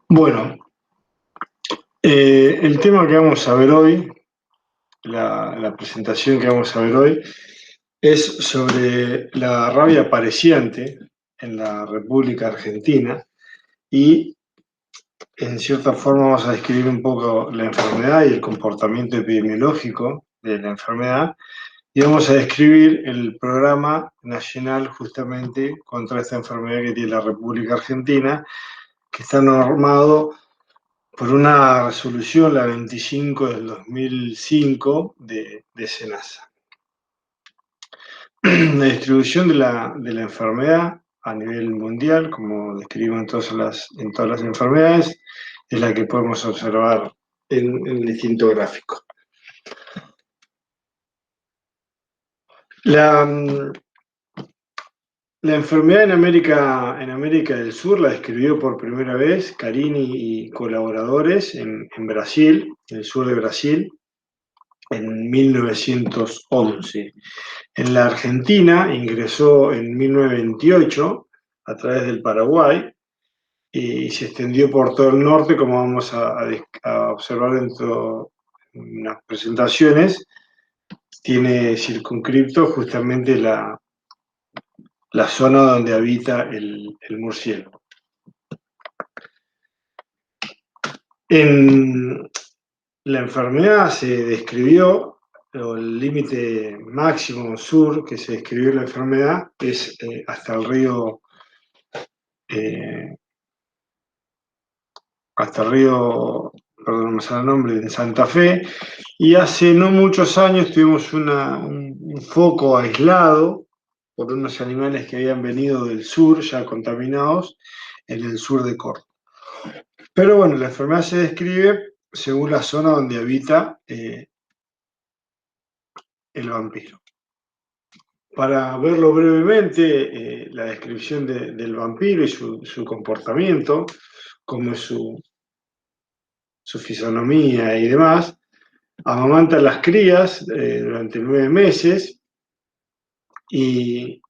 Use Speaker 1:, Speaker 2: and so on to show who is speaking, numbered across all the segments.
Speaker 1: Bueno, el tema que vamos a ver hoy, la presentación que vamos a ver hoy, es sobre la rabia apareciente en la República Argentina y en cierta forma vamos a describir un poco la enfermedad y el comportamiento epidemiológico de la enfermedad y vamos a describir el programa nacional justamente contra esta enfermedad que tiene la República Argentina, que está normado por una resolución, la 25 del 2005 de SENASA. La distribución de la enfermedad a nivel mundial, como describimos en todas las enfermedades, es la que podemos observar en el distinto gráfico. La, la enfermedad en América del Sur la describió por primera vez Carini y colaboradores en Brasil, en el sur de Brasil, en 1911. En la Argentina ingresó en 1928 a través del Paraguay y se extendió por todo el norte, como vamos a observar dentro de unas presentaciones. Tiene circunscripto justamente la zona donde habita el murciélago. En la enfermedad se describió, el límite máximo sur que se describió en la enfermedad es eh, hasta el río, perdón, no me sale el nombre, en Santa Fe, y hace no muchos años tuvimos un foco aislado por unos animales que habían venido del sur, ya contaminados, en el sur de Córdoba. Pero bueno, la enfermedad se describe según la zona donde habita el vampiro. Para verlo brevemente, la descripción del vampiro y su comportamiento, como es su fisonomía y demás, amamanta a las crías durante 9 meses y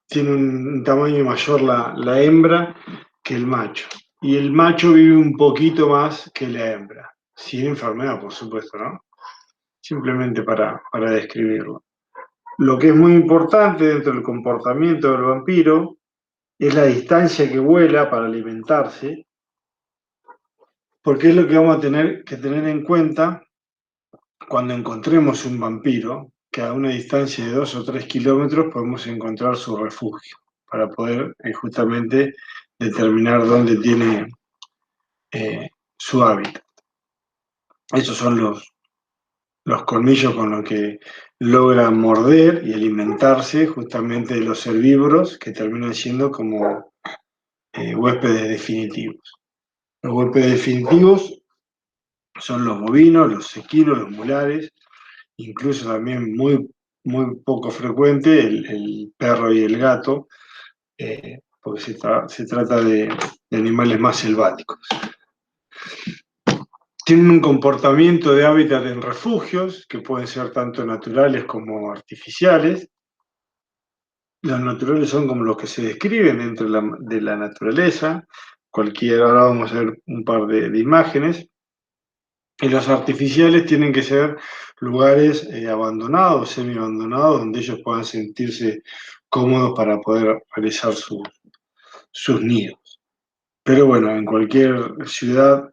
Speaker 1: tiene un tamaño mayor la hembra que el macho. Y el macho vive un poquito más que la hembra, sin enfermedad, por supuesto, ¿no? Simplemente para describirlo. Lo que es muy importante dentro del comportamiento del vampiro es la distancia que vuela para alimentarse, porque es lo que vamos a tener que tener en cuenta cuando encontremos un vampiro, que a una distancia de 2 o 3 kilómetros podemos encontrar su refugio, para poder justamente determinar dónde tiene su hábitat. Esos son los colmillos con los que logra morder y alimentarse justamente de los herbívoros que terminan siendo como huéspedes definitivos. Los huéspedes definitivos son los bovinos, los equinos, los mulares, incluso también muy poco frecuente el perro y el gato, porque se trata de animales más selváticos. Tienen un comportamiento de hábitat en refugios, que pueden ser tanto naturales como artificiales. Los naturales son como los que se describen dentro de la naturaleza. Ahora vamos a ver un par de imágenes. Y los artificiales tienen que ser lugares abandonados, semi-abandonados, donde ellos puedan sentirse cómodos para poder realizar sus nidos. Pero bueno, en cualquier ciudad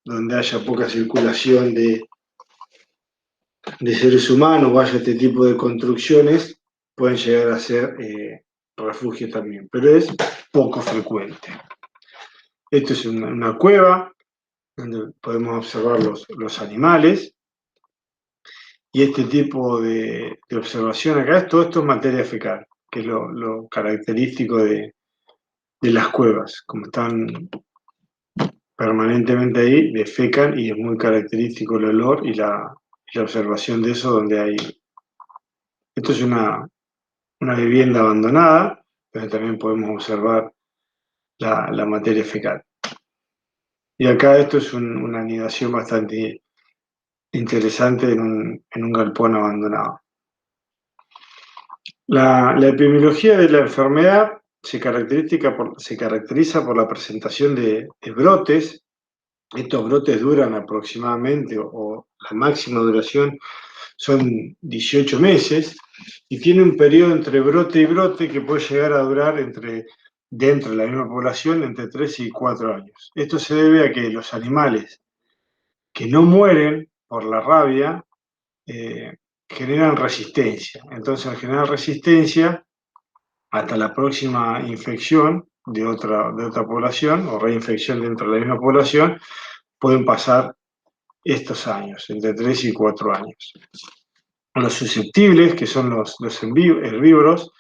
Speaker 1: donde haya poca circulación de seres humanos o haya este tipo de construcciones, pueden llegar a ser refugio también, pero es poco frecuente. Esto es una cueva donde podemos observar los animales. Y este tipo de observación acá, todo esto es materia fecal, que es lo característico de las cuevas. Como están permanentemente ahí, defecan y es muy característico el olor y la observación de eso donde hay. Esto es una vivienda abandonada, pero también podemos observar la materia fecal. Y acá esto es una anidación bastante interesante en un galpón abandonado. La epidemiología de la enfermedad se caracteriza por la presentación de brotes. Estos brotes duran aproximadamente, o la máxima duración son 18 meses, y tiene un periodo entre brote y brote que puede llegar a durar dentro de la misma población entre 3 y 4 años. Esto se debe a que los animales que no mueren por la rabia generan resistencia. Entonces, al generar resistencia, hasta la próxima infección de otra población o reinfección dentro de la misma población, pueden pasar estos años, entre 3 y 4 años. Los susceptibles, que son los herbívoros,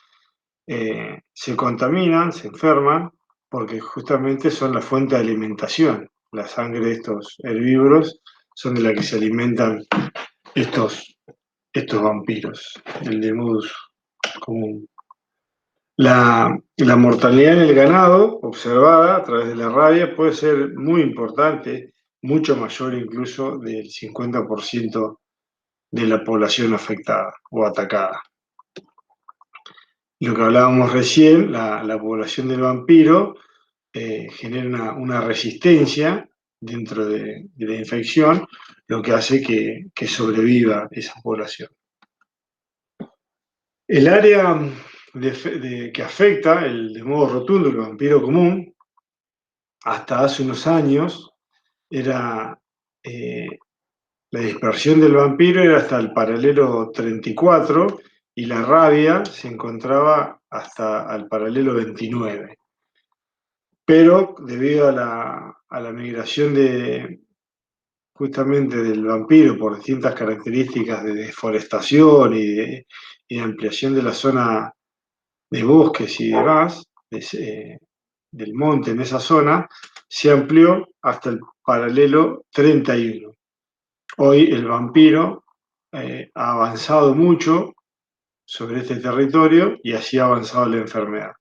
Speaker 1: se contaminan, se enferman, porque justamente son la fuente de alimentación. La sangre de estos herbívoros son de la que se alimentan estos vampiros, el Demodus común. La mortalidad en el ganado observada a través de la rabia puede ser muy importante, mucho mayor incluso del 50% de la población afectada o atacada. Lo que hablábamos recién, la población del vampiro genera una resistencia dentro de la infección, lo que hace que sobreviva esa población. El área que afecta de modo rotundo el vampiro común, hasta hace unos años, era la dispersión del vampiro era hasta el paralelo 34 y la rabia se encontraba hasta el paralelo 29. Pero debido a la migración justamente del vampiro por distintas características de deforestación y de ampliación de la zona de bosques y demás, del monte en esa zona, se amplió hasta el paralelo 31. Hoy el vampiro ha avanzado mucho sobre este territorio y así ha avanzado la enfermedad.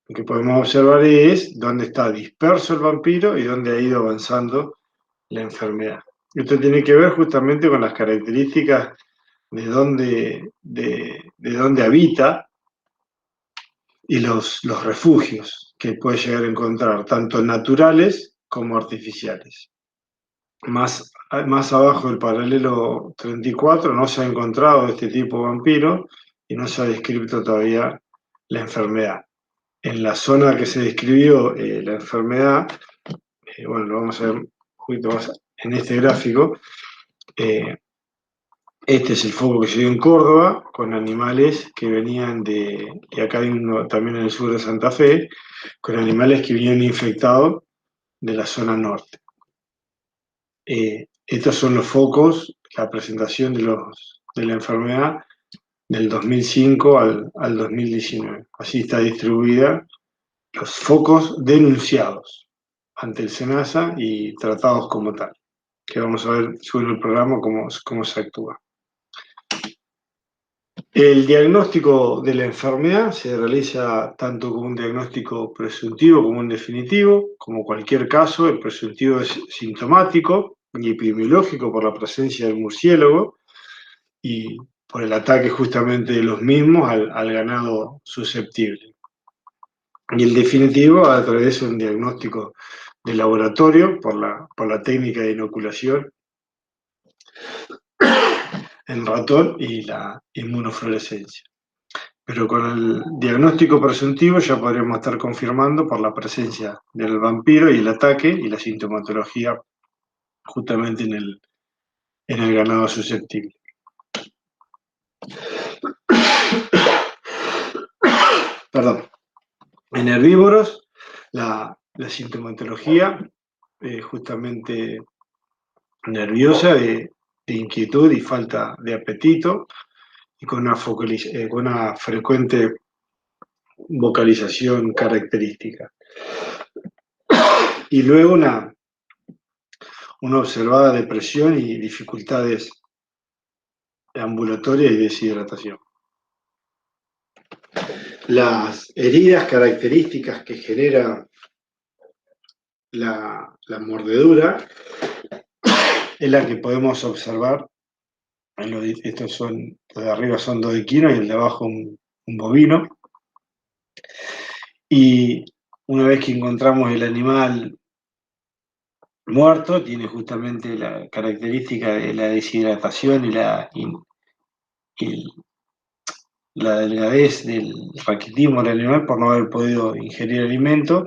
Speaker 1: Lo que podemos observar es dónde está disperso el vampiro y dónde ha ido avanzando la enfermedad. Esto tiene que ver justamente con las características de dónde habita y los refugios que puede llegar a encontrar, tanto naturales como artificiales. Más abajo del paralelo 34 no se ha encontrado este tipo de vampiro y no se ha descrito todavía la enfermedad. En la zona que se describió la enfermedad, bueno, lo vamos a ver un poquito más en este gráfico. Este es el foco que se dio en Córdoba, con animales que venían y acá hay uno también en el sur de Santa Fe, con animales que venían infectados de la zona norte. Estos son los focos, la presentación de la enfermedad del 2005 al 2019. Así está distribuida los focos denunciados ante el SENASA y tratados como tal, que vamos a ver sobre el programa cómo se actúa. El diagnóstico de la enfermedad se realiza tanto como un diagnóstico presuntivo como un definitivo. Como cualquier caso, el presuntivo es sintomático y epidemiológico por la presencia del murciélago y por el ataque justamente de los mismos al ganado susceptible. Y el definitivo a través de un diagnóstico de laboratorio por la técnica de inoculación en ratón y la inmunofluorescencia. Pero con el diagnóstico presuntivo ya podríamos estar confirmando por la presencia del vampiro y el ataque y la sintomatología justamente en el ganado susceptible. Perdón. En herbívoros, la sintomatología justamente nerviosa de inquietud y falta de apetito y con una frecuente vocalización característica. Y luego una observada depresión y dificultades ambulatorias y deshidratación. Las heridas características que genera la mordedura es la que podemos observar. Estos los de arriba son 2 equinos y el de abajo un bovino. Y una vez que encontramos el animal muerto, tiene justamente la característica de la deshidratación y la delgadez del raquitismo del animal por no haber podido ingerir alimento,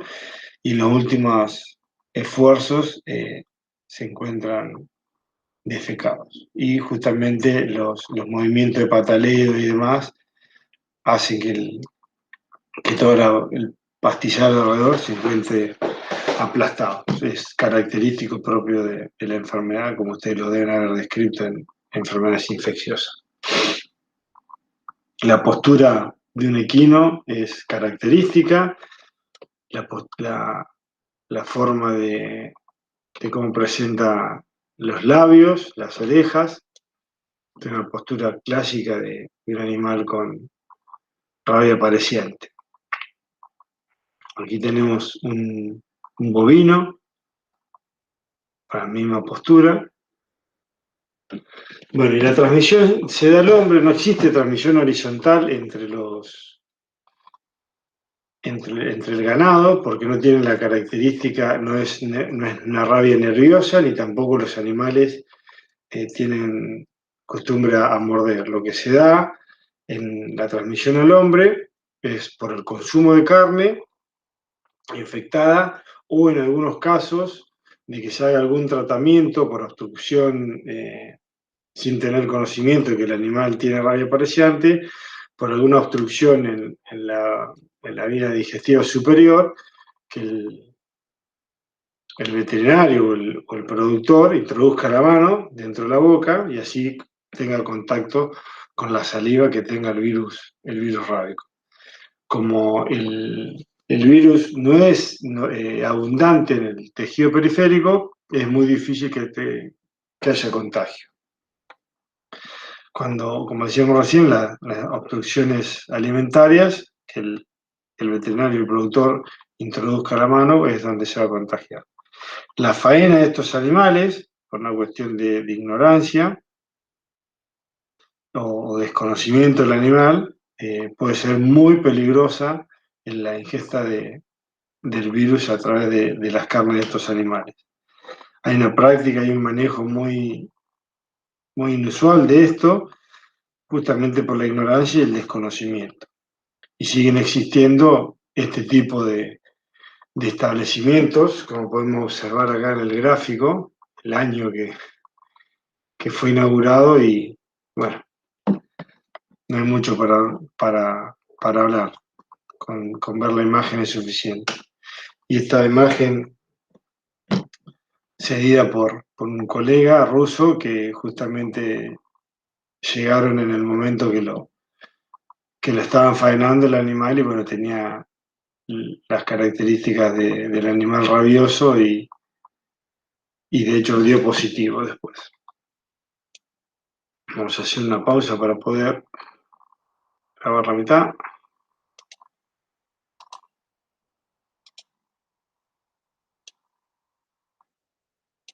Speaker 1: y los últimos esfuerzos se encuentran defecados. Y justamente los movimientos de pataleo y demás hacen que todo el pastillar alrededor se encuentre aplastado. Es característico propio de la enfermedad, como ustedes lo deben haber descrito en enfermedades infecciosas. La postura de un equino es característica, la, la forma de cómo presenta los labios, las orejas, es una postura clásica de un animal con rabia apareciente. Aquí tenemos un bovino, para la misma postura. Bueno, y la transmisión se da al hombre, no existe transmisión horizontal entre el ganado, porque no tiene la característica, no es una rabia nerviosa, ni tampoco los animales tienen costumbre a morder. Lo que se da en la transmisión al hombre es por el consumo de carne infectada o en algunos casos de que se haga algún tratamiento por obstrucción sin tener conocimiento de que el animal tiene rabia apareciente, por alguna obstrucción en la vía digestiva superior, que el veterinario o el productor introduzca la mano dentro de la boca y así tenga contacto con la saliva que tenga el virus rábico. Como el virus no es abundante en el tejido periférico, es muy difícil que haya contagio. Cuando, como decíamos recién, las obstrucciones alimentarias, que el veterinario y el productor introduzca la mano, es donde se va a contagiar. La faena de estos animales, por una cuestión de ignorancia o desconocimiento del animal, puede ser muy peligrosa en la ingesta del virus a través de las carnes de estos animales. Hay una práctica y un manejo muy inusual de esto, justamente por la ignorancia y el desconocimiento. Y siguen existiendo este tipo de establecimientos, como podemos observar acá en el gráfico, el año que fue inaugurado y, bueno, no hay mucho para hablar, con ver la imagen es suficiente. Y esta imagen cedida por un colega ruso que justamente llegaron en el momento que lo estaban faenando el animal y bueno, tenía las características del animal rabioso y de hecho dio positivo después. Vamos a hacer una pausa para poder grabar la mitad.